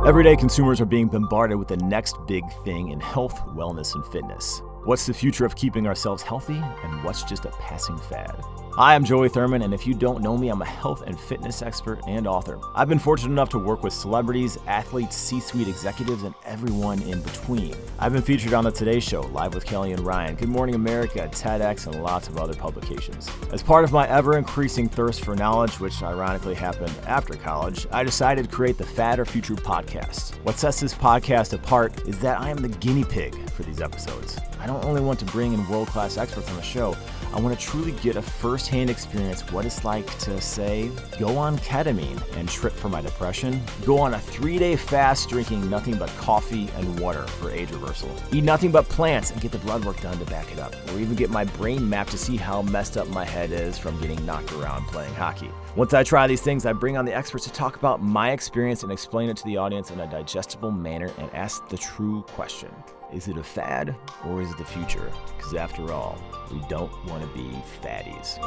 Everyday consumers are being bombarded with the next big thing in health, wellness, and fitness. What's the future of keeping ourselves healthy, and what's just a passing fad? Hi, I'm Joey Thurman, and if you don't know me, I'm a health and fitness expert and author. I've been fortunate enough to work with celebrities, athletes, C-suite executives, and everyone in between. I've been featured on the Today Show, Live with Kelly and Ryan, Good Morning America, TEDx, and lots of other publications. As part of my ever-increasing thirst for knowledge, which ironically happened after college, I decided to create the Fad or Future podcast. What sets this podcast apart is that I am the guinea pig for these episodes. I don't only want to bring in world-class experts on the show, I want to truly get a first-hand experience what it's like to, say, go on ketamine and trip for my depression, go on a 3-day fast drinking nothing but coffee and water for age reversal, eat nothing but plants and get the blood work done to back it up, or even get my brain mapped to see how messed up my head is from getting knocked around playing hockey. Once I try these things, I bring on the experts to talk about my experience and explain it to the audience in a digestible manner and ask the true question. Is it a fad or is it the future? Because after all, we don't want to be fatties.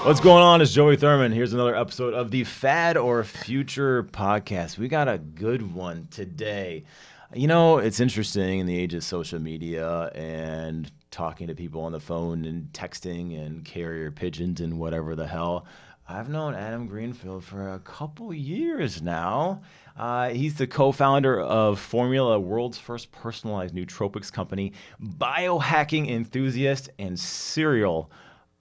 What's going on? It's Joey Thurman. Here's another episode of the Fad or Future podcast. We got a good one today. You know, it's interesting in the age of social media and talking to people on the phone and texting and carrier pigeons and whatever the hell. I've known Adam Greenfeld for a couple years now. He's the co-founder of Formula, world's first personalized nootropics company, biohacking enthusiast, and serial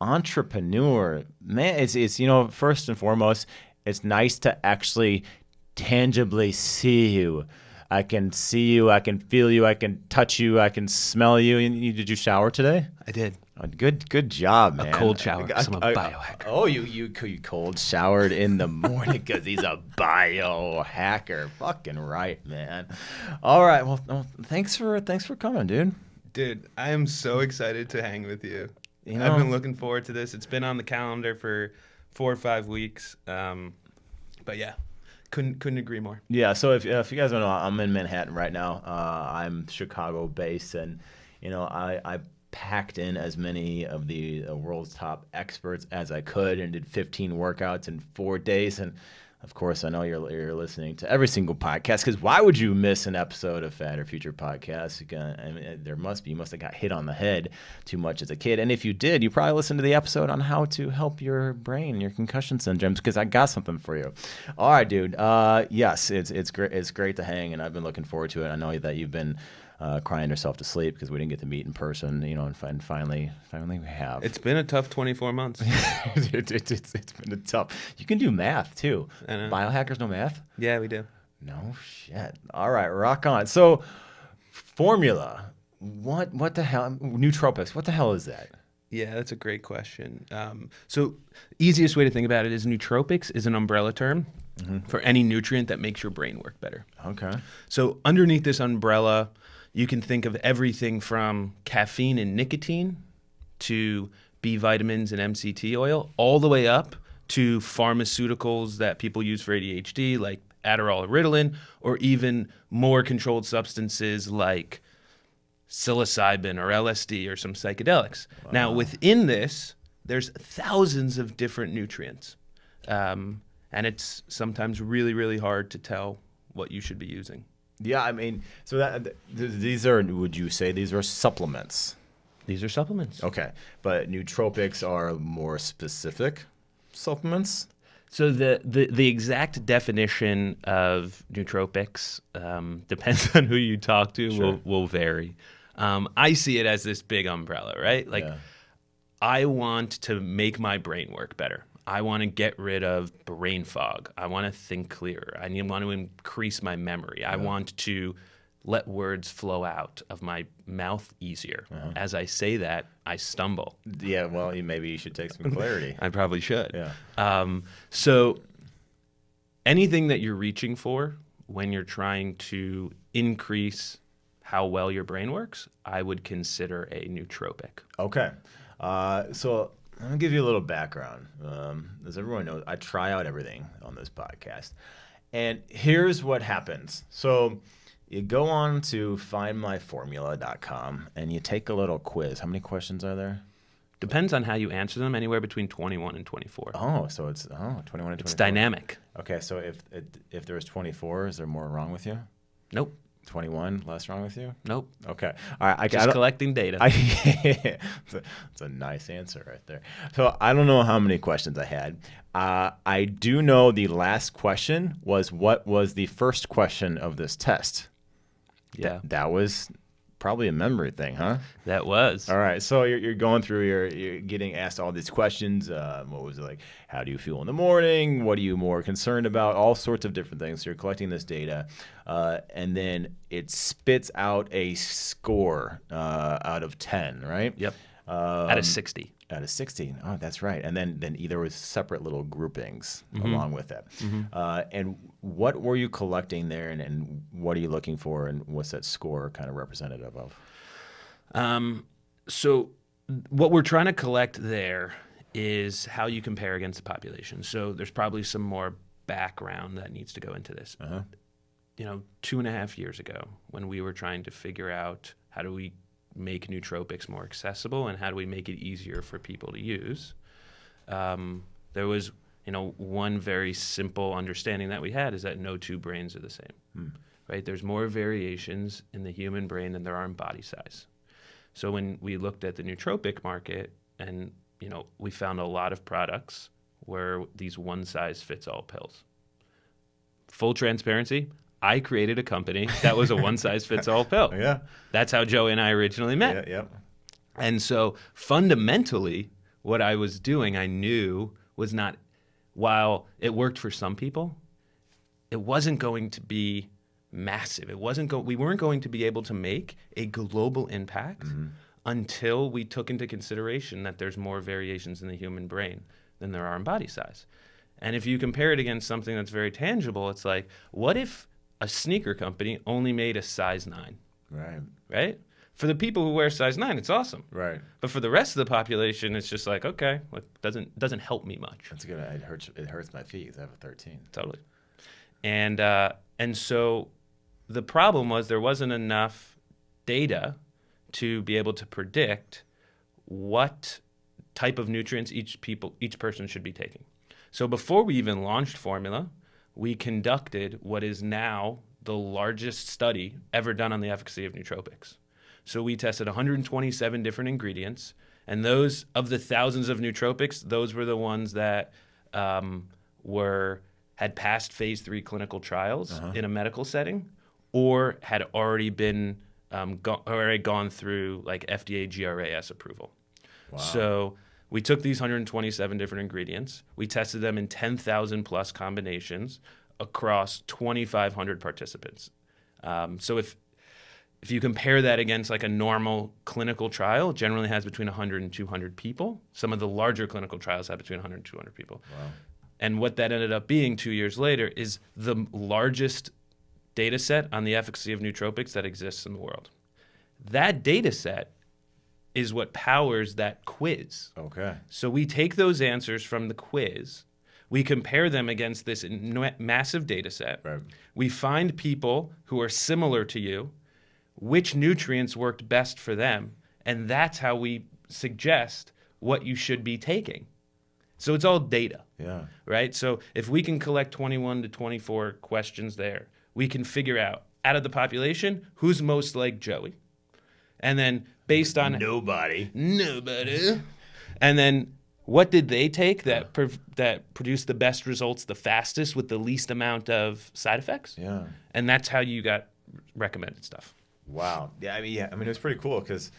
entrepreneur. Man, it's you know, first and foremost, it's nice to actually tangibly see you. I can see you, I can feel you, I can touch you, I can smell you. Did you shower today? I did. Good job, man. A cold shower, because I'm a biohacker. Oh, you cold showered in the morning because he's a biohacker. Fucking right, man. All right, well, thanks for coming, dude. Dude, I am so excited to hang with you. You know, I've been looking forward to this. It's been on the calendar for 4 or 5 weeks. But yeah, couldn't agree more. Yeah, so if you guys don't know, I'm in Manhattan right now. I'm Chicago based, and you know, I packed in as many of the world's top experts as I could and did 15 workouts in 4 days. And of course, I know you're listening to every single podcast, because why would you miss an episode of Fad or Future Podcast? I mean, you must have got hit on the head too much as a kid. And if you did, you probably listened to the episode on how to help your brain, your concussion syndromes, because I got something for you. All right, dude. Yes, it's great. It's great to hang, and I've been looking forward to it. I know that you've been crying yourself to sleep because we didn't get to meet in person, you know, and finally we have. It's been a tough 24 months. It's been a tough. You can do math too. I know. Biohackers know math? Yeah, we do. No shit. All right, rock on. So, formula. What the hell? Nootropics. What the hell is that? Yeah, that's a great question. So, easiest way to think about it is nootropics is an umbrella term for any nutrient that makes your brain work better. Okay. So, underneath this umbrella, you can think of everything from caffeine and nicotine to B vitamins and MCT oil, all the way up to pharmaceuticals that people use for ADHD, like Adderall or Ritalin, or even more controlled substances like psilocybin or LSD or some psychedelics. Wow. Now, within this, there's thousands of different nutrients, and it's sometimes really, really hard to tell what you should be using. Yeah, I mean, so these are, would you say these are supplements? These are supplements. Okay, but nootropics are more specific supplements? So the exact definition of nootropics depends on who you talk to. Sure. will vary. I see it as this big umbrella, right? Like, yeah. I want to make my brain work better. I want to get rid of brain fog. I want to think clearer. I want to increase my memory. I want to let words flow out of my mouth easier. As I say that, I stumble. Yeah, well, maybe you should take some clarity. I probably should. Yeah. So anything that you're reaching for when you're trying to increase how well your brain works, I would consider a nootropic. Okay. So I'm going to give you a little background. As everyone knows, I try out everything on this podcast. And here's what happens. So you go on to findmyformula.com and you take a little quiz. How many questions are there? Depends on how you answer them, anywhere between 21 and 24. Oh, so it's 21 and 24. It's dynamic. Okay, so if there was 24, is there more wrong with you? Nope. 21, less wrong with you? Nope. Okay. All right. Just collecting data. It's a nice answer right there. So I don't know how many questions I had. I do know the last question was, what was the first question of this test? Yeah. That was probably a memory thing, huh? That was. All right. So you're going through, you're getting asked all these questions. What was it like? How do you feel in the morning? What are you more concerned about? All sorts of different things. So you're collecting this data. And then it spits out a score out of 10, right? Yep. Out of 60. Out of 60. Oh, that's right. And then there was separate little groupings Mm-hmm. along with it. Mm-hmm. And what were you collecting there, and what are you looking for, and what's that score kind of representative of? So what we're trying to collect there is how you compare against the population. So there's probably some more background that needs to go into this. 2.5 years ago, when we were trying to figure out how do we make nootropics more accessible and how do we make it easier for people to use, there was one very simple understanding that we had is that no two brains are the same. Right? There's more variations in the human brain than there are in body size. So when we looked at the nootropic market, and we found a lot of products where these one-size-fits-all pills. Full transparency, I created a company that was a one-size-fits-all pill. Yeah. That's how Joey and I originally met. Yeah. And so fundamentally, what I was doing, I knew was not, while it worked for some people, it wasn't going to be massive. We weren't going to be able to make a global impact until we took into consideration that there's more variations in the human brain than there are in body size. And if you compare it against something that's very tangible, it's like, what if a sneaker company only made a size 9? Right? For the people who wear size 9, it's awesome. Right. But for the rest of the population, it's just like, okay, well, it doesn't help me much. That's good. It hurts my feet because I have a 13. Totally. And so the problem was there wasn't enough data to be able to predict what type of nutrients each person should be taking. So before we even launched Formula, we conducted what is now the largest study ever done on the efficacy of nootropics. So we tested 127 different ingredients, and those of the thousands of nootropics, those were the ones that had passed phase 3 clinical trials in a medical setting, or had already been gone through like FDA GRAS approval. Wow. So we took these 127 different ingredients. We tested them in 10,000 plus combinations across 2,500 participants. So if you compare that against like a normal clinical trial, it generally has between 100 and 200 people. Some of the larger clinical trials have between 100 and 200 people. Wow. And what that ended up being 2 years later is the largest data set on the efficacy of nootropics that exists in the world. That data set is what powers that quiz. Okay. So we take those answers from the quiz, we compare them against this massive data set. Right. We find people who are similar to you, which nutrients worked best for them, and that's how we suggest what you should be taking. So it's all data. Yeah. Right? So if we can collect 21 to 24 questions there, we can figure out of the population who's most like Joey. And then based on nobody. And then what did they take that produced the best results the fastest with the least amount of side effects? Yeah. And that's how you got recommended stuff. Wow. Yeah. I mean, it was pretty cool because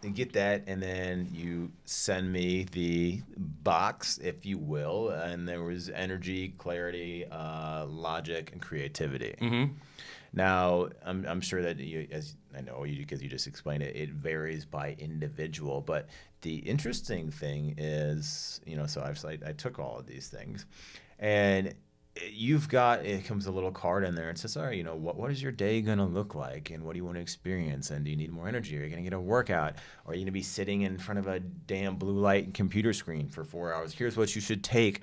you get that, and then you send me the box, if you will, and there was energy, clarity, logic, and creativity. Mm-hmm. Now, I'm sure that as I know you, because you just explained it, it varies by individual. But the interesting thing is, so I took all of these things, and it comes a little card in there and says, all right, what is your day going to look like, and what do you want to experience, and do you need more energy? Are you going to get a workout? Or are you going to be sitting in front of a damn blue light computer screen for 4 hours? Here's what you should take.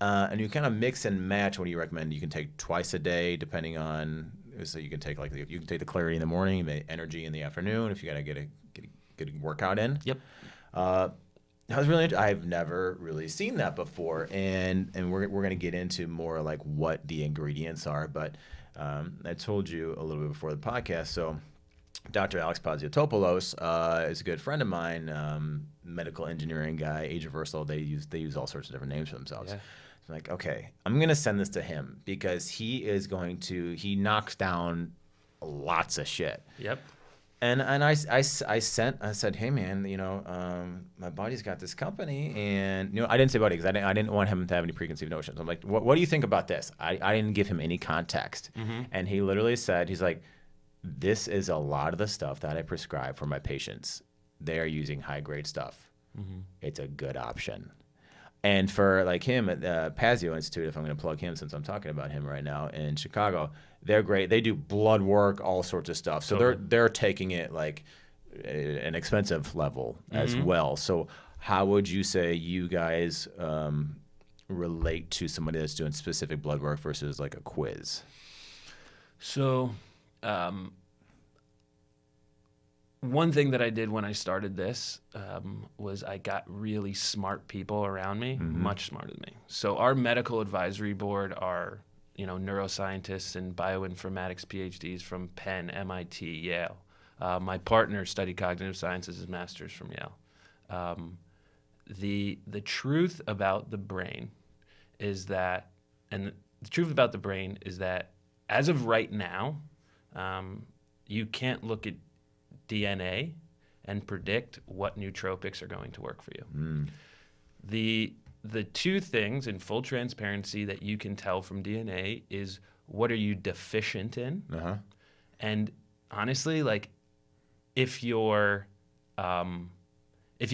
And you kind of mix and match. What do you recommend? You can take twice a day, depending on. So you can take the clarity in the morning, the energy in the afternoon. If you got to get a good workout in. Yep. I was really. I've never really seen that before, and we're gonna get into more like what the ingredients are. But I told you a little bit before the podcast. So, Dr. Alex Paziotopoulos is a good friend of mine, medical engineering guy, Age Reversal. They use all sorts of different names for themselves. Yeah. So like, okay, I'm gonna send this to him because he knocks down lots of shit. Yep. And I said, hey man, my buddy's got this company, and I didn't say buddy because I didn't want him to have any preconceived notions. I'm like, what do you think about this? I didn't give him any context, and he literally said, he's like, this is a lot of the stuff that I prescribe for my patients. They are using high grade stuff. It's a good option. And for like him at the Pazio Institute, if I'm going to plug him since I'm talking about him right now in Chicago, they're great. They do blood work, all sorts of stuff. So they're taking it like an expensive level as well. So how would you say you guys relate to somebody that's doing specific blood work versus like a quiz? So one thing that I did when I started this was I got really smart people around me, much smarter than me. So our medical advisory board are, neuroscientists and bioinformatics PhDs from Penn, MIT, Yale. My partner studied cognitive sciences, his master's from Yale. The truth about the brain is that, as of right now, you can't look at DNA and predict what nootropics are going to work for you. The two things in full transparency that you can tell from DNA is what are you deficient in, and honestly, like if you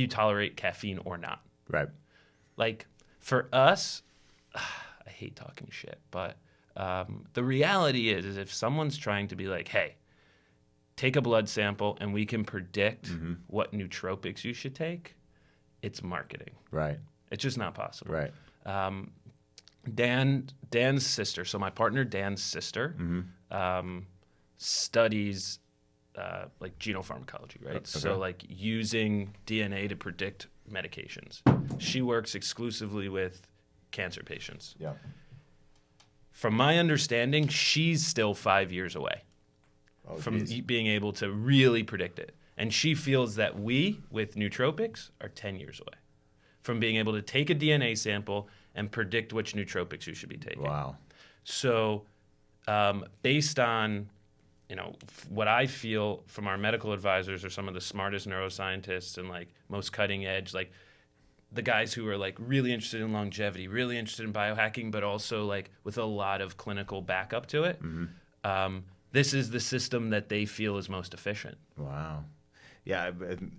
tolerate caffeine or not. Right. Like for us, I hate talking shit, but the reality is if someone's trying to be like, hey, take a blood sample and we can predict what nootropics you should take, it's marketing. Right. It's just not possible. Right. Dan's sister, so my partner Dan's sister, studies like genopharmacology, right? Okay. So like using DNA to predict medications. She works exclusively with cancer patients. Yeah. From my understanding, she's still 5 years away from being able to really predict it. And she feels that we, with nootropics, are 10 years away from being able to take a DNA sample and predict which nootropics you should be taking. Wow. So based on what I feel from our medical advisors are some of the smartest neuroscientists and like most cutting edge, like the guys who are like really interested in longevity, really interested in biohacking, but also like with a lot of clinical backup to it. This is the system that they feel is most efficient. Wow. Yeah,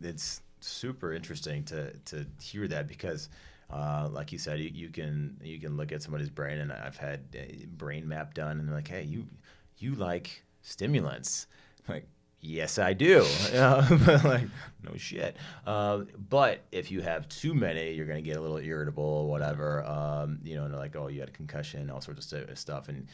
it's super interesting to hear that because, like you said, you can look at somebody's brain, and I've had a brain map done, and they're like, hey, you like stimulants. I'm like, yes, I do. Like, no shit. But if you have too many, you're going to get a little irritable, whatever. And they're like, oh, you had a concussion, all sorts of stuff, and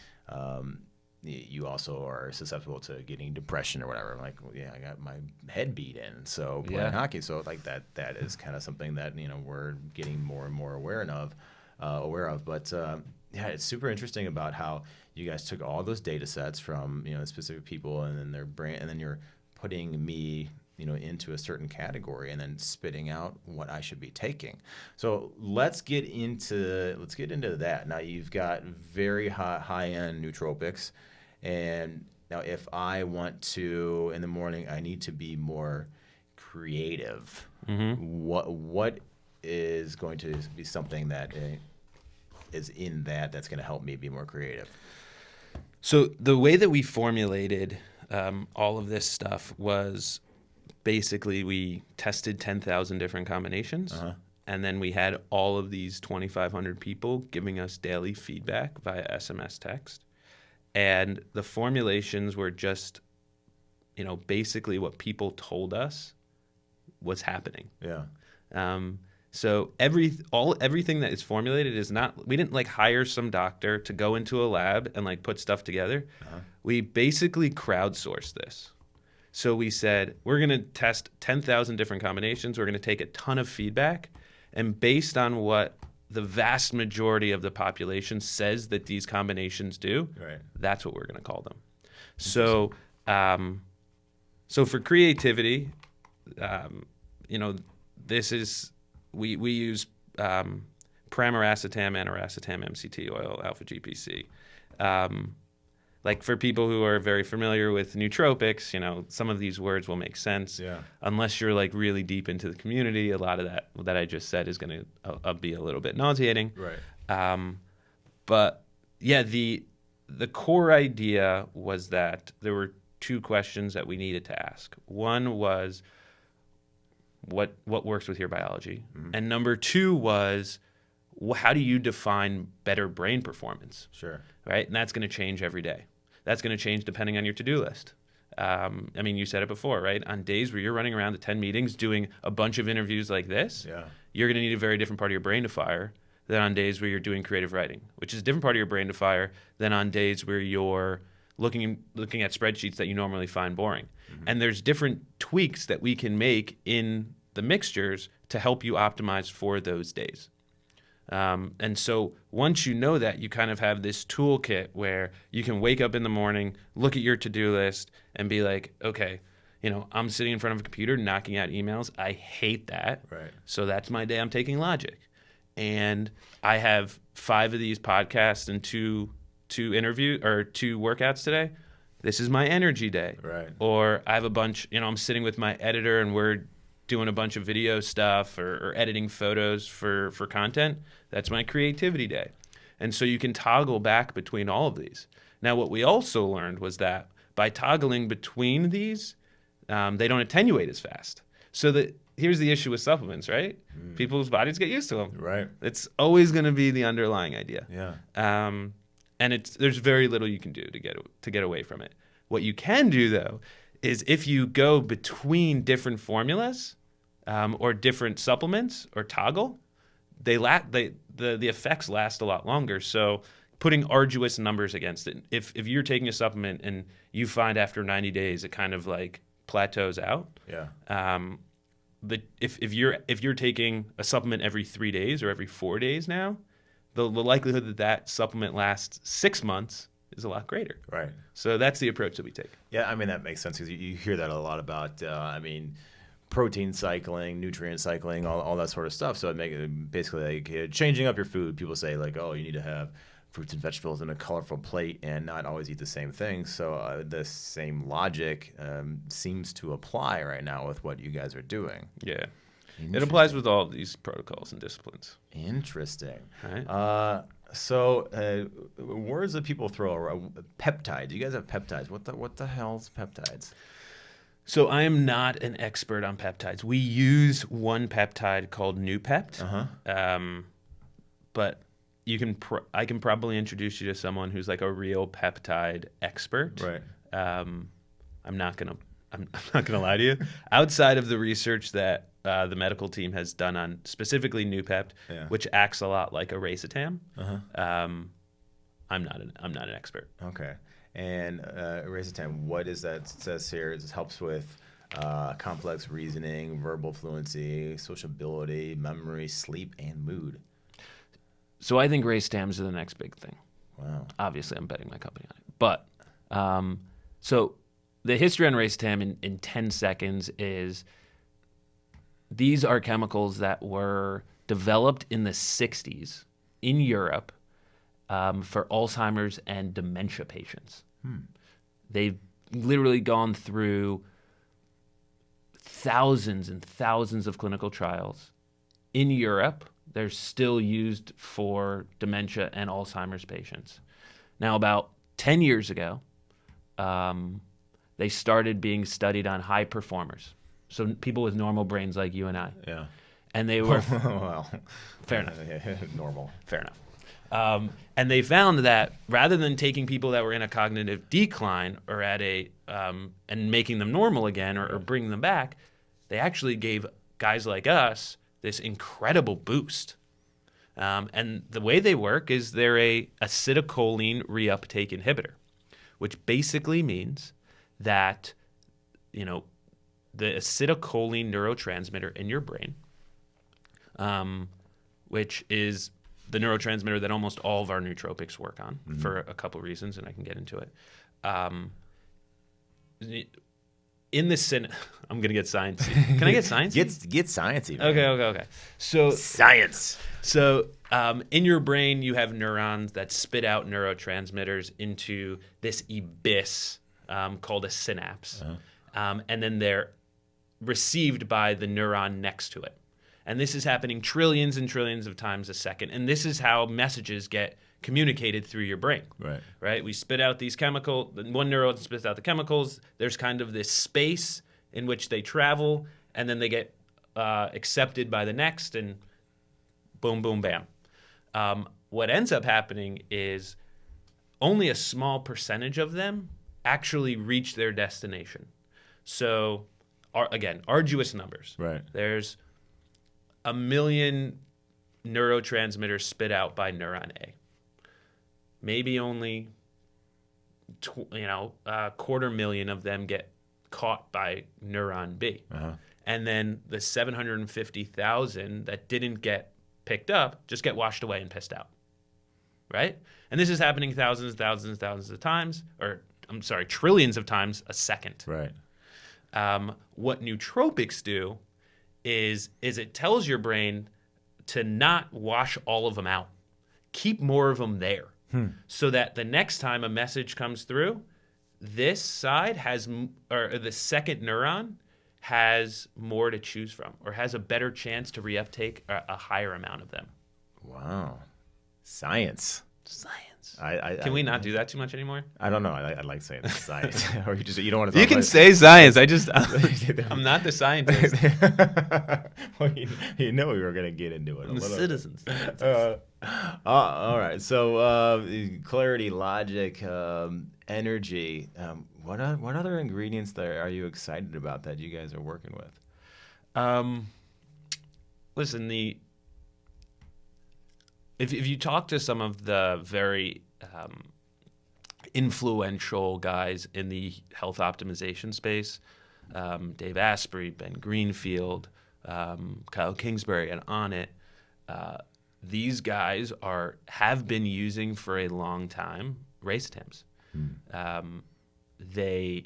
you also are susceptible to getting depression or whatever. I'm like, well, yeah, I got my head beat in, so playing hockey. So like that is kind of something that we're getting more and more aware of. But yeah, it's super interesting about how you guys took all those data sets from specific people and then their brain, and then you're putting me into a certain category and then spitting out what I should be taking. So let's get into that. Now you've got very high-end nootropics, and now if I want to in the morning, I need to be more creative. What is going to be something that is in that's going to help me be more creative? So the way that we formulated all of this stuff was basically we tested 10,000 different combinations, and then we had all of these 2,500 people giving us daily feedback via SMS text. And the formulations were just, basically what people told us was happening. Yeah. So everything that is formulated is not, we didn't like hire some doctor to go into a lab and like put stuff together. We basically crowdsourced this. So we said, we're going to test 10,000 different combinations. We're going to take a ton of feedback. And based on what the vast majority of the population says that these combinations do, that's what we're going to call them. So, so for creativity, this is, we use pramiracetam, aniracetam, MCT oil, alpha GPC. Like for people who are very familiar with nootropics, some of these words will make sense. Yeah. Unless you're like really deep into the community, a lot of that I just said is going to be a little bit nauseating. Right. But yeah, the core idea was that there were two questions that we needed to ask. One was what works with your biology, and number two was how do you define better brain performance? Sure. Right, and that's going to change every day. That's going to change depending on your to-do list. You said it before, right? On days where you're running around to 10 meetings doing a bunch of interviews like this, you're going to need a very different part of your brain to fire than on days where you're doing creative writing, which is a different part of your brain to fire than on days where you're looking at spreadsheets that you normally find boring. And there's different tweaks that we can make in the mixtures to help you optimize for those days. And so once you know that, you kind of have this toolkit where you can wake up in the morning, look at your to-do list, and be like, okay, I'm sitting in front of a computer knocking out emails. I hate that. Right. So that's my day. I'm taking Logic. And I have 5 of these podcasts and two workouts today. This is my energy day. Right. Or I have a bunch, I'm sitting with my editor and we're doing a bunch of video stuff or editing photos for content. That's my creativity day. And so you can toggle back between all of these. Now, what we also learned was that by toggling between these, they don't attenuate as fast. So here's the issue with supplements, right? People's bodies get used to them. Right. It's always going to be the underlying idea. Yeah. And there's very little you can do to get away from it. What you can do, though, is if you go between different formulas or different supplements or toggle, the effects last a lot longer. So putting arduous numbers against it. If you're taking a supplement and you find after 90 days it kind of like plateaus out. Yeah. If you're taking a supplement every 3 days or every 4 days now, the likelihood that supplement lasts 6 months is a lot greater. Right. So that's the approach that we take. Yeah, that makes sense because you hear that a lot about, protein cycling, nutrient cycling, all that sort of stuff. So it basically like changing up your food. People say like, oh, you need to have fruits and vegetables in a colorful plate and not always eat the same thing. So the same logic seems to apply right now with what you guys are doing. Yeah. It applies with all these protocols and disciplines. Interesting. Right. So words that people throw around, peptides. You guys have peptides. What the hell's peptides? So I am not an expert on peptides. We use one peptide called Noopept. But I can probably introduce you to someone who's like a real peptide expert. Right. I'm not gonna lie to you. Outside of the research that the medical team has done on specifically Noopept, which acts a lot like a Racetam, I'm not an expert. Okay. And Racetams, what is that? It says here it helps with complex reasoning, verbal fluency, sociability, memory, sleep, and mood. So I think Racetams are the next big thing. Wow. Obviously, I'm betting my company on it. But so the history on Racetam in 10 seconds is these are chemicals that were developed in the 60s in Europe for Alzheimer's and dementia patients. They've literally gone through thousands and thousands of clinical trials. In Europe, they're still used for dementia and Alzheimer's patients. Now, about 10 years ago, they started being studied on high performers. So people with normal brains like you and I. Yeah. And they were... well, fair enough. Normal. Fair enough. And they found that rather than taking people that were in a cognitive decline or at and making them normal again or bringing them back, they actually gave guys like us this incredible boost. And the way they work is they're a acetylcholine reuptake inhibitor, which basically means that the acetylcholine neurotransmitter in your brain, which is the neurotransmitter that almost all of our nootropics work on for a couple reasons, and I can get into it. In the I'm going to get sciencey. Can I get sciencey? Get sciencey. Man. Okay. So science. So in your brain, you have neurons that spit out neurotransmitters into this abyss called a synapse. And then they're received by the neuron next to it. And this is happening trillions and trillions of times a second. And this is how messages get communicated through your brain. Right? We spit out these chemicals. One neuron spits out the chemicals. There's kind of this space in which they travel, and then they get accepted by the next, and boom, boom, bam. What ends up happening is only a small percentage of them actually reach their destination. So, again, arduous numbers. Right. There's 1 million neurotransmitters spit out by neuron A. Maybe only 250,000 of them get caught by neuron B. And then the 750,000 that didn't get picked up just get washed away and pissed out. Right? And this is happening thousands of times, or I'm sorry, trillions of times a second. Right. What nootropics do is it tells your brain to not wash all of them out. Keep more of them there. So that the next time a message comes through, this side or the second neuron has more to choose from, or has a better chance to reuptake a higher amount of them. Wow. Science. Can we not do that too much anymore? I don't know. I like saying science. Or you don't want to. You can say science. I'm not the scientist. Well, you know we were going to get into it. I'm a citizen. All right. So clarity, logic, energy. What other ingredients there are you excited about that you guys are working with? Listen, if you talk to some of the very influential guys in the health optimization space, Dave Asprey, Ben Greenfield, Kyle Kingsbury, and on it, these guys have been using for a long time Racetams. They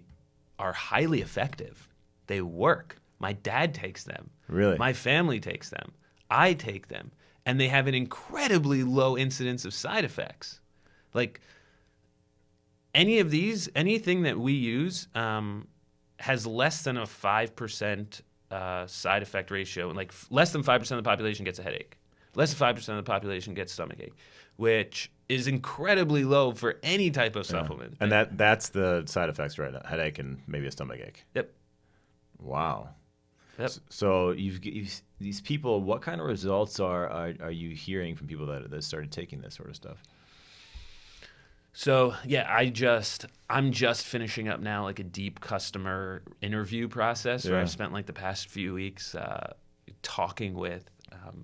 are highly effective. They work. My dad takes them. Really? My family takes them. I take them. And they have an incredibly low incidence of side effects. Like anything that we use has less than a 5% side effect ratio. And like less than 5% of the population gets a headache. Less than 5% of the population gets stomachache, which is incredibly low for any type of supplement. And that's the side effects, right? A headache and maybe a stomachache. Yep. Wow. Yep. So you've these people. What kind of results are you hearing from people that started taking this sort of stuff? So yeah, I'm just finishing up now like a deep customer interview process where I've spent like the past few weeks talking with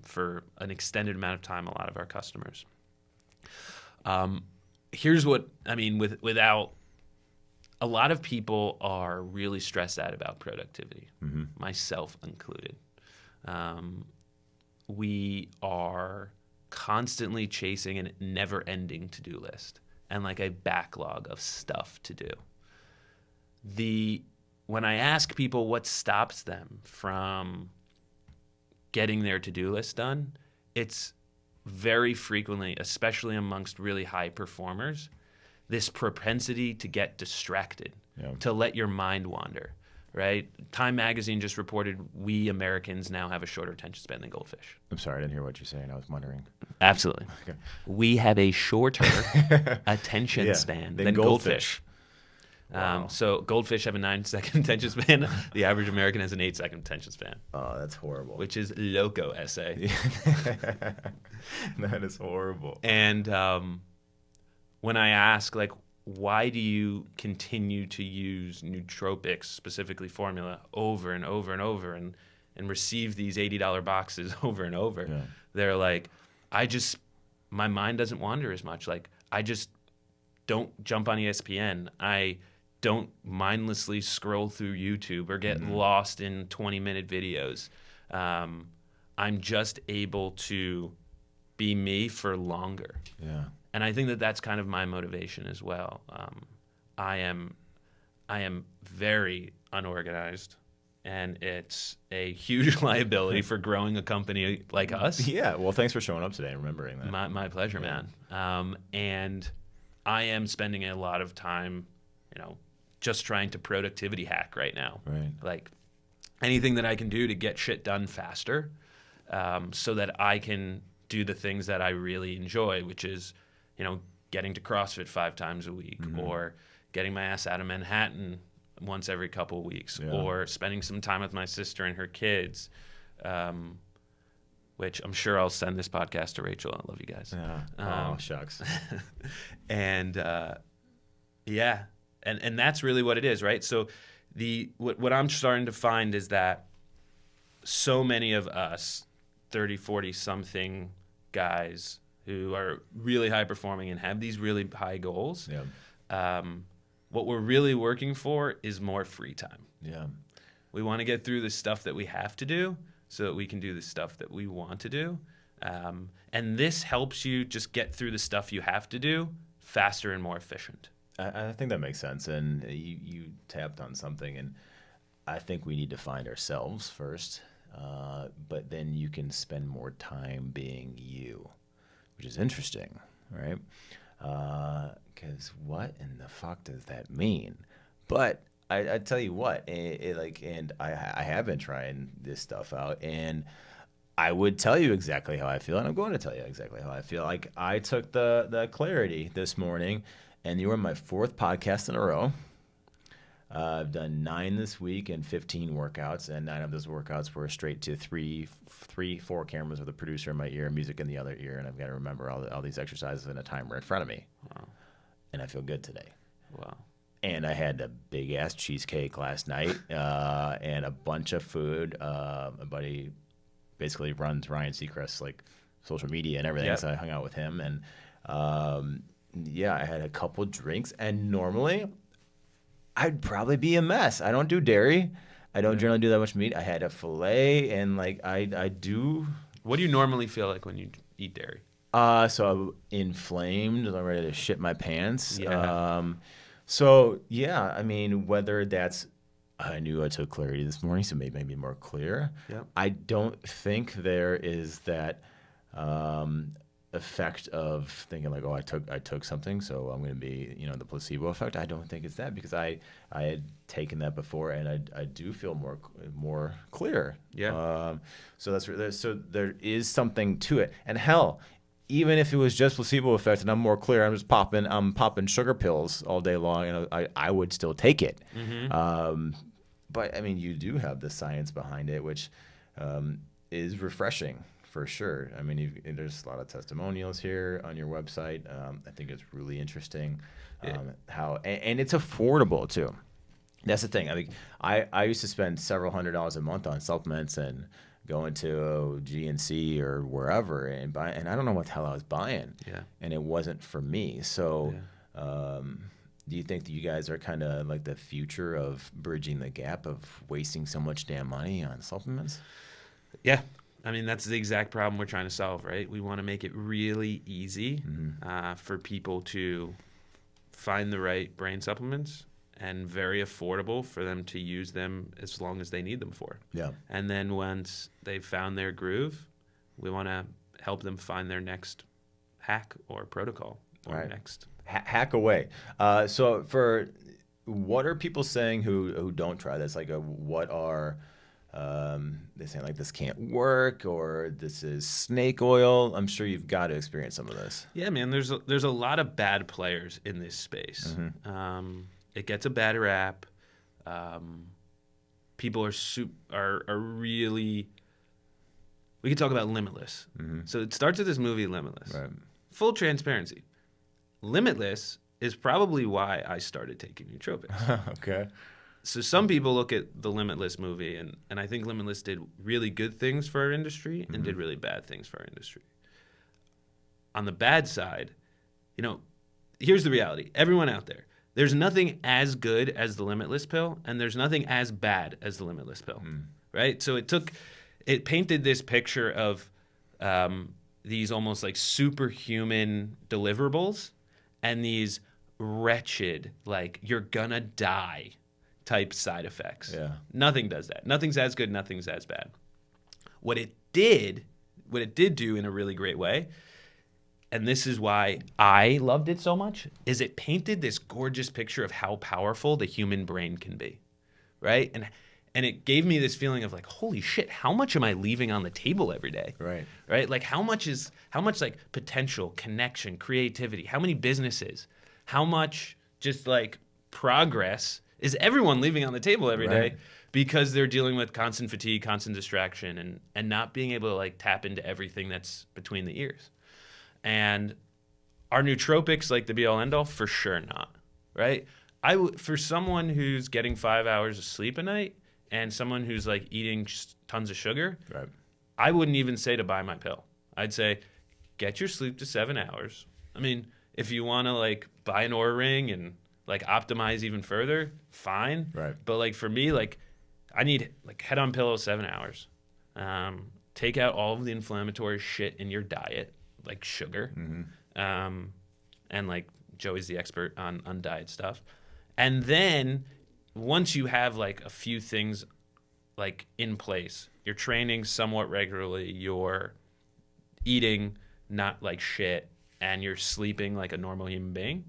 for an extended amount of time a lot of our customers. Here's what I mean without. A lot of people are really stressed out about productivity, myself included. We are constantly chasing a never-ending to-do list and like a backlog of stuff to do. When I ask people what stops them from getting their to-do list done, it's very frequently, especially amongst really high performers, this propensity to get distracted, to let your mind wander, right? Time magazine just reported we Americans now have a shorter attention span than goldfish. I'm sorry, I didn't hear what you're saying. I was wondering. Absolutely. Okay. We have a shorter attention span than goldfish. Wow. So goldfish have a 9-second attention span. The average American has an 8-second attention span. Oh, that's horrible. Which is loco essay. That is horrible. And when I ask, like, why do you continue to use nootropics, specifically formula, over and over and over and receive these $80 boxes over and over? Yeah. They're like, my mind doesn't wander as much. Like, I just don't jump on ESPN. I don't mindlessly scroll through YouTube or get lost in 20-minute videos. I'm just able to be me for longer. Yeah. And I think that that's kind of my motivation as well. I am very unorganized, and it's a huge liability for growing a company like us. Yeah. Well, thanks for showing up today and remembering that. My pleasure, man. And I am spending a lot of time, just trying to productivity hack right now. Right. Like anything that I can do to get shit done faster, so that I can do the things that I really enjoy, which is, getting to CrossFit 5 times a week, or getting my ass out of Manhattan once every couple of weeks, or spending some time with my sister and her kids, which I'm sure I'll send this podcast to Rachel. I love you guys. Yeah. Oh, shucks. And and that's really what it is, right? So what I'm starting to find is that so many of us 30, 40 something guys who are really high performing and have these really high goals, what we're really working for is more free time. Yeah. We want to get through the stuff that we have to do so that we can do the stuff that we want to do. And this helps you just get through the stuff you have to do faster and more efficient. I think that makes sense. And you tapped on something, and I think we need to find ourselves first. But then you can spend more time being you, which is interesting, right? Because what in the fuck does that mean? But I tell you what, and I have been trying this stuff out, and I would tell you exactly how I feel, and I'm going to tell you exactly how I feel. Like, I took the Clarity this morning, and you were my 4th podcast in a row. I've done 9 this week and 15 workouts, and 9 of those workouts were straight to 4 cameras with a producer in my ear, music in the other ear, and I've got to remember all these exercises and a timer in front of me. Wow. And I feel good today. Wow. And I had a big-ass cheesecake last night and a bunch of food. My buddy basically runs Ryan Seacrest's social media and everything, so I hung out with him. And, I had a couple drinks, and normally I'd probably be a mess. I don't do dairy. I don't generally do that much meat. I had a filet, and I do. What do you normally feel like when you eat dairy? So I'm inflamed. I'm ready to shit my pants. Yeah. I mean, whether that's, I knew I took Clarity this morning, so maybe more clear. Yeah. I don't think there is that effect of thinking like, oh, I took something, so I'm going to be, the placebo effect. I don't think it's that, because I had taken that before, and I do feel more clear. Yeah. So there is something to it. And hell, even if it was just placebo effect and I'm more clear, I'm popping sugar pills all day long, and I would still take it. Mm-hmm. But I mean, you do have the science behind it, which is refreshing. For sure. I mean, there's a lot of testimonials here on your website. I think it's really interesting how, and it's affordable too. That's the thing. I mean, I used to spend several $100s a month on supplements and going to GNC or wherever and buy, and I don't know what the hell I was buying. Yeah. And it wasn't for me. So, do you think that you guys are kind of like the future of bridging the gap of wasting so much damn money on supplements? Yeah. I mean, that's the exact problem we're trying to solve, right? We want to make it really easy for people to find the right brain supplements, and very affordable for them to use them as long as they need them for. Yeah. And then once they've found their groove, we want to help them find their next hack or protocol or next. Hack away. So what are people saying who don't try this? Like, what are... they say like this can't work, or this is snake oil. I'm sure you've got to experience some of this. Yeah, man. There's a lot of bad players in this space. Mm-hmm. It gets a bad rap. People are really. We could talk about Limitless. Mm-hmm. So it starts with this movie Limitless. Right. Full transparency. Limitless is probably why I started taking nootropics. Okay. So some people look at the Limitless movie, and I think Limitless did really good things for our industry and did really bad things for our industry. On the bad side, here's the reality. Everyone out there, there's nothing as good as the limitless pill, and there's nothing as bad as the limitless pill, right? So it painted this picture of these almost like superhuman deliverables and these wretched, like you're gonna die type side effects. Yeah. Nothing does that. Nothing's as good, nothing's as bad. What it did do in a really great way, and this is why I loved it so much, is it painted this gorgeous picture of how powerful the human brain can be, right? And it gave me this feeling of like, holy shit, how much am I leaving on the table every day? Right? Like how much like potential, connection, creativity, how many businesses, how much just like progress is everyone leaving on the table every day because they're dealing with constant fatigue, constant distraction, and not being able to like tap into everything that's between the ears. And are nootropics like the be-all end-all? For sure not, right? For someone who's getting 5 hours of sleep a night and someone who's like eating tons of sugar, I wouldn't even say to buy my pill. I'd say get your sleep to 7 hours. I mean, if you want to like buy an Oura ring and like optimize even further, fine. But like for me, like I need like head on pillow 7 hours. Take out all of the inflammatory shit in your diet, like sugar. And like Joey's the expert on diet stuff. And then once you have like a few things like in place, you're training somewhat regularly, you're eating not like shit, and you're sleeping like a normal human being,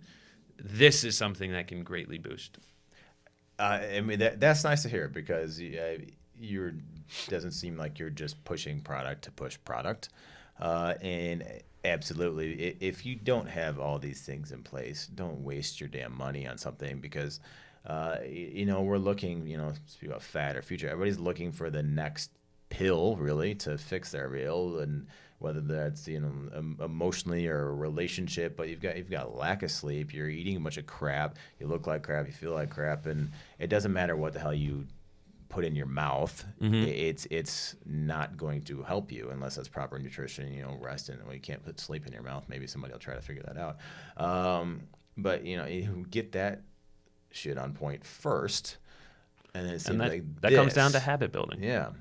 this is something that can greatly boost. I mean, that's nice to hear because you're doesn't seem like you're just pushing product to push product. And absolutely, if you don't have all these things in place, don't waste your damn money on something because, we're looking, speak about fat or future. Everybody's looking for the next pill, really, to fix their ill, and whether that's emotionally or a relationship. But you've got lack of sleep. You're eating a bunch of crap. You look like crap. You feel like crap, and it doesn't matter what the hell you put in your mouth. It's not going to help you unless that's proper nutrition, rest, and you can't put sleep in your mouth. Maybe somebody will try to figure that out. But you get that shit on point first, and then it seems that comes down to habit building. Yeah,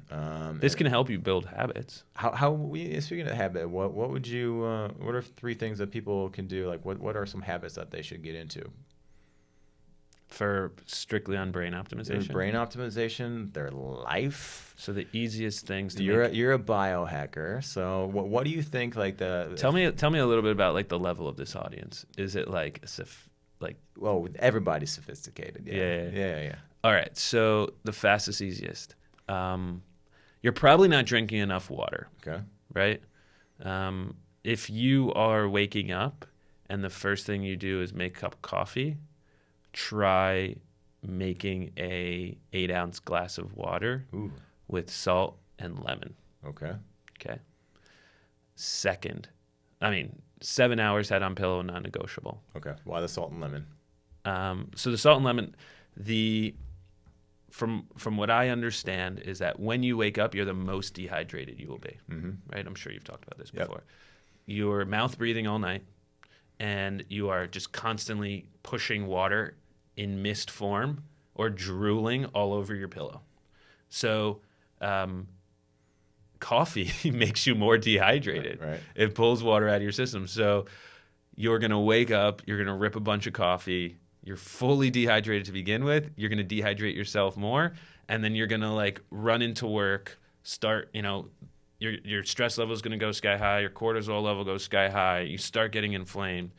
this can help you build habits. Speaking of habit, what would you? What are 3 things that people can do? Like, what are some habits that they should get into? For strictly on brain optimization? Brain optimization, their life. So the easiest things to You're a biohacker. So what do you think? Like tell me a little bit about like the level of this audience. Is it like well, everybody's sophisticated. Yeah. All right. So the fastest, easiest. You're probably not drinking enough water. Okay. Right. If you are waking up and the first thing you do is make a cup of coffee, try making a 8-ounce glass of water with salt and lemon. Okay. Second, 7 hours head on pillow, non-negotiable. Okay. Why the salt and lemon? So the salt and lemon, from what I understand is that when you wake up, you're the most dehydrated you will be. Right? I'm sure you've talked about this before. You're mouth breathing all night, and you are just constantly pushing water in mist form or drooling all over your pillow. So coffee makes you more dehydrated. Right. It pulls water out of your system. So you're going to wake up, you're going to rip a bunch of coffee, you're fully dehydrated to begin with, you're going to dehydrate yourself more, and then you're going to like run into work, start, your stress level is going to go sky high, your cortisol level goes sky high, you start getting inflamed.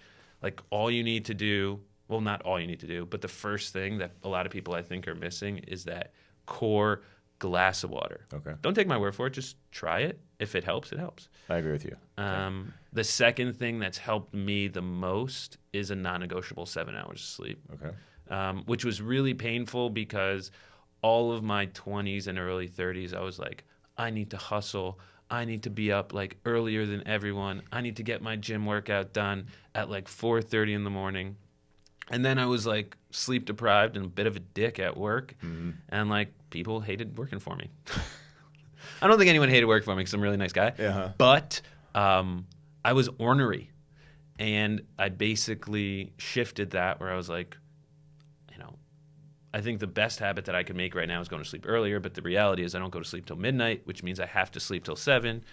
Like all you need to do, well, not all you need to do, but the first thing that a lot of people I think are missing is that core glass of water. Okay. Don't take my word for it. Just try it. If it helps, it helps. I agree with you. The second thing that's helped me the most is a non-negotiable 7 hours of sleep. Okay. Which was really painful because all of my 20s and early 30s, I was like, I need to hustle. I need to be up like earlier than everyone. I need to get my gym workout done at like 4:30 in the morning. And then I was like sleep deprived and a bit of a dick at work. And like people hated working for me. I don't think anyone hated working for me because I'm a really nice guy. Yeah. But I was ornery. And I basically shifted that where I was like, I think the best habit that I can make right now is going to sleep earlier, but the reality is I don't go to sleep till midnight, which means I have to sleep till 7.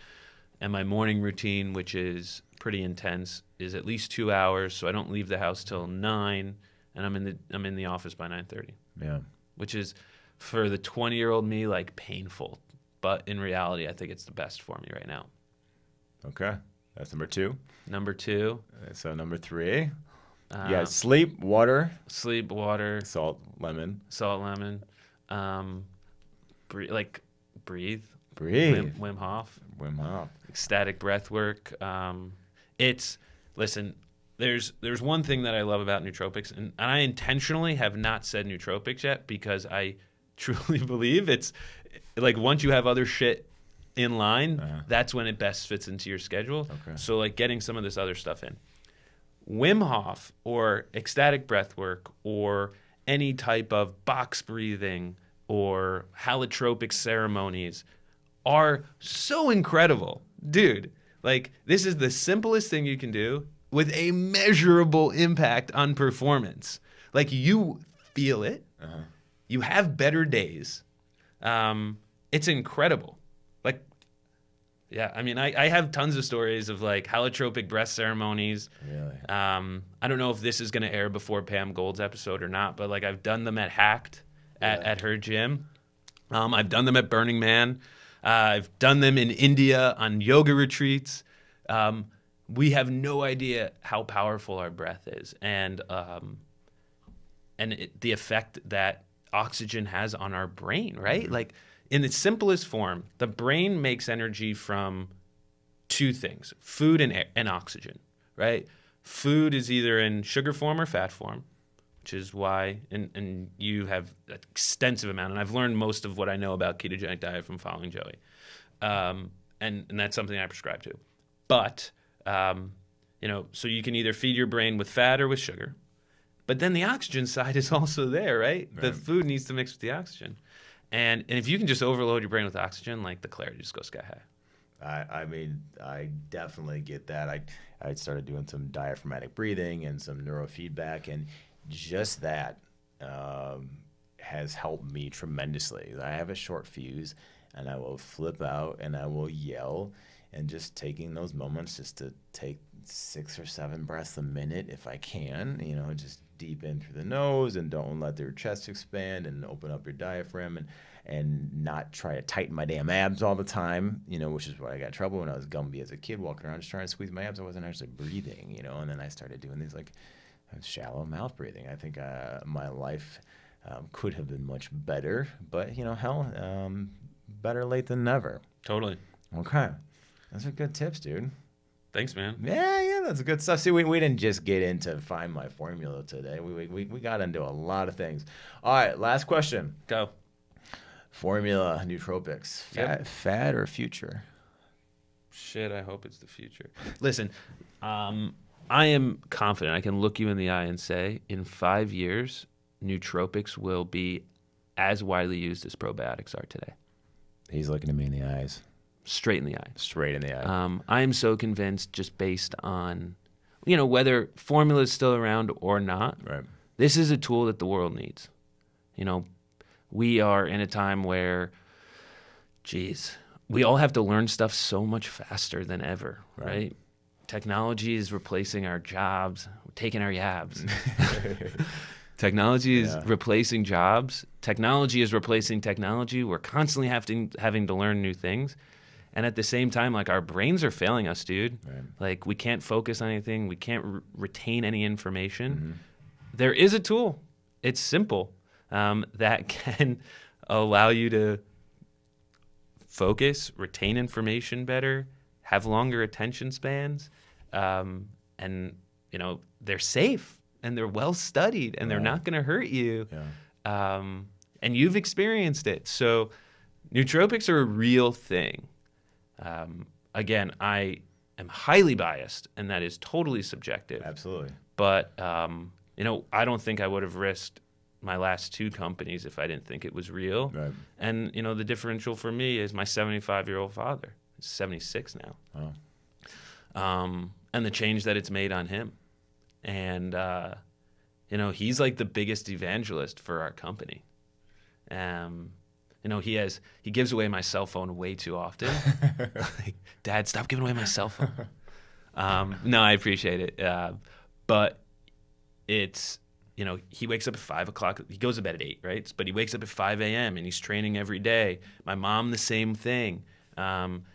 And my morning routine, which is pretty intense, is at least 2 hours, so I don't leave the house till 9, and I'm in the office by 9:30. Yeah. Which is, for the 20-year-old me, like, painful. But in reality, I think it's the best for me right now. Okay. That's number 2. Number 2. So number 3. You got sleep, water. Sleep, water. Salt, lemon. Breathe. Breathe. Wim Hof. Wim Hof. Ecstatic breath work. Listen, there's one thing that I love about nootropics, and I intentionally have not said nootropics yet because I truly believe it's like once you have other shit in line, that's when it best fits into your schedule. Okay. So like getting some of this other stuff in. Wim Hof or ecstatic breath work or any type of box breathing or holotropic ceremonies are so incredible. Dude, like this is the simplest thing you can do with a measurable impact on performance. Like you feel it. You have better days. It's incredible. Like, yeah, I mean, I have tons of stories of like holotropic breath ceremonies. Really? I don't know if this is going to air before Pam Gold's episode or not, but like I've done them at Hacked at her gym. I've done them at Burning Man. I've done them in India on yoga retreats. We have no idea how powerful our breath is, and the effect that oxygen has on our brain, right? Like in its simplest form, the brain makes energy from 2 things: food and oxygen, right? Food is either in sugar form or fat form, which is why, and you have an extensive amount, and I've learned most of what I know about ketogenic diet from following Joey. And that's something I prescribe to. But, so you can either feed your brain with fat or with sugar. But then the oxygen side is also there, right? The food needs to mix with the oxygen. And if you can just overload your brain with oxygen, like the clarity just goes sky high. I mean, I definitely get that. I started doing some diaphragmatic breathing and some neurofeedback, and just that has helped me tremendously. I have a short fuse, and I will flip out and I will yell, and just taking those moments just to take 6 or 7 breaths a minute if I can, just deep in through the nose, and don't let your chest expand, and open up your diaphragm, and not try to tighten my damn abs all the time, which is why I got trouble when I was Gumby as a kid, walking around just trying to squeeze my abs. I wasn't actually breathing, and then I started doing these like shallow mouth breathing. I think my life could have been much better, but better late than never. Totally. Okay. Those are good tips, dude. Thanks, man. Yeah, that's good stuff. See, we didn't just get into Find My Formula today. We got into a lot of things. All right, last question. Go. Formula nootropics. Fad or future? Shit, I hope it's the future. Listen, I am confident. I can look you in the eye and say, in 5 years, nootropics will be as widely used as probiotics are today. He's looking at me in the eyes. Straight in the eye. Straight in the eye. I am so convinced, just based on, whether formula is still around or not. Right. This is a tool that the world needs. We are in a time where, we all have to learn stuff so much faster than ever, right? Technology is replacing our jobs. We're taking our yabs. Technology is replacing jobs. Technology is replacing technology. We're constantly having to learn new things. And at the same time, like, our brains are failing us, dude. Right. Like, we can't focus on anything. We can't retain any information. Mm-hmm. There is a tool. It's simple, that can allow you to focus, retain information better, have longer attention spans. And, they're safe, and they're well studied, and they're not going to hurt you. Yeah. And you've experienced it. So nootropics are a real thing. Again, I am highly biased, and that is totally subjective. Absolutely. But, I don't think I would have risked my last 2 companies if I didn't think it was real. Right. And, the differential for me is my 75-year-old father. He's 76 now. Oh. And the change that it's made on him. And, he's like the biggest evangelist for our company. He gives away my cell phone way too often. Like, Dad, stop giving away my cell phone. No, I appreciate it. But it's, he wakes up at 5 o'clock. He goes to bed at 8, right? But he wakes up at 5 a.m. and he's training every day. My mom, the same thing.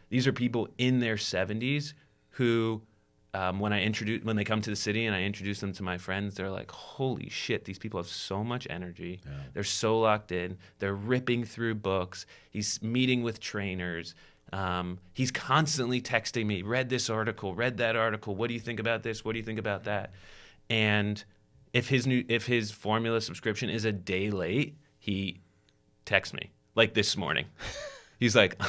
These are people in their 70s who, when they come to the city and I introduce them to my friends, they're like, holy shit, these people have so much energy. Yeah. They're so locked in. They're ripping through books. He's meeting with trainers. He's constantly texting me, read this article, read that article. What do you think about this? What do you think about that? And if his formula subscription is a day late, he texts me, like this morning. He's like,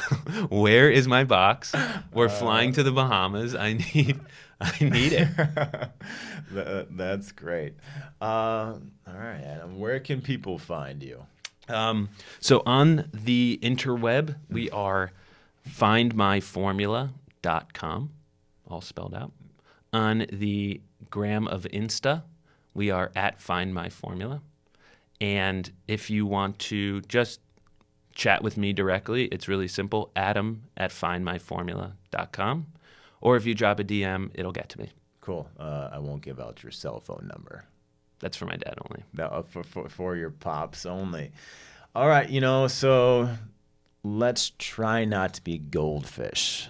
where is my box? We're flying to the Bahamas. I need it. That's great. All right, Adam, where can people find you? So on the interweb, we are findmyformula.com, all spelled out. On the gram of Insta, we are at findmyformula. And if you want to just chat with me directly, it's really simple, adam@findmyformula.com. Or if you drop a DM, it'll get to me. Cool. I won't give out your cell phone number. That's for my dad only. No, for your pops only. All right, so let's try not to be goldfish.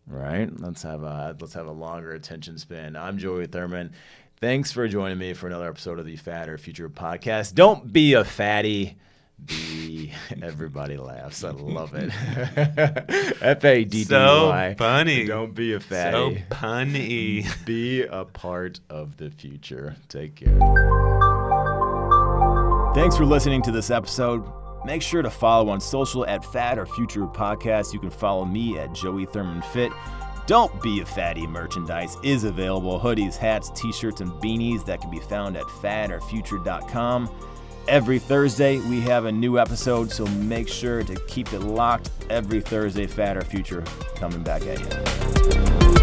Right? Let's have a longer attention span. I'm Joey Thurman. Thanks for joining me for another episode of the Fat or Future podcast. Don't be a fatty. Everybody laughs. I love it. FADDY. So funny. Don't be a fatty. So punny. Be a part of the future. Take care. Thanks for listening to this episode. Make sure to follow on social at Fat or Future Podcast. You can follow me at Joey Thurman Fit. Don't Be a Fatty merchandise is available. Hoodies, hats, t-shirts, and beanies that can be found at fatorfuture.com. Every Thursday, we have a new episode, so make sure to keep it locked. Every Thursday, Fat or Future coming back at you.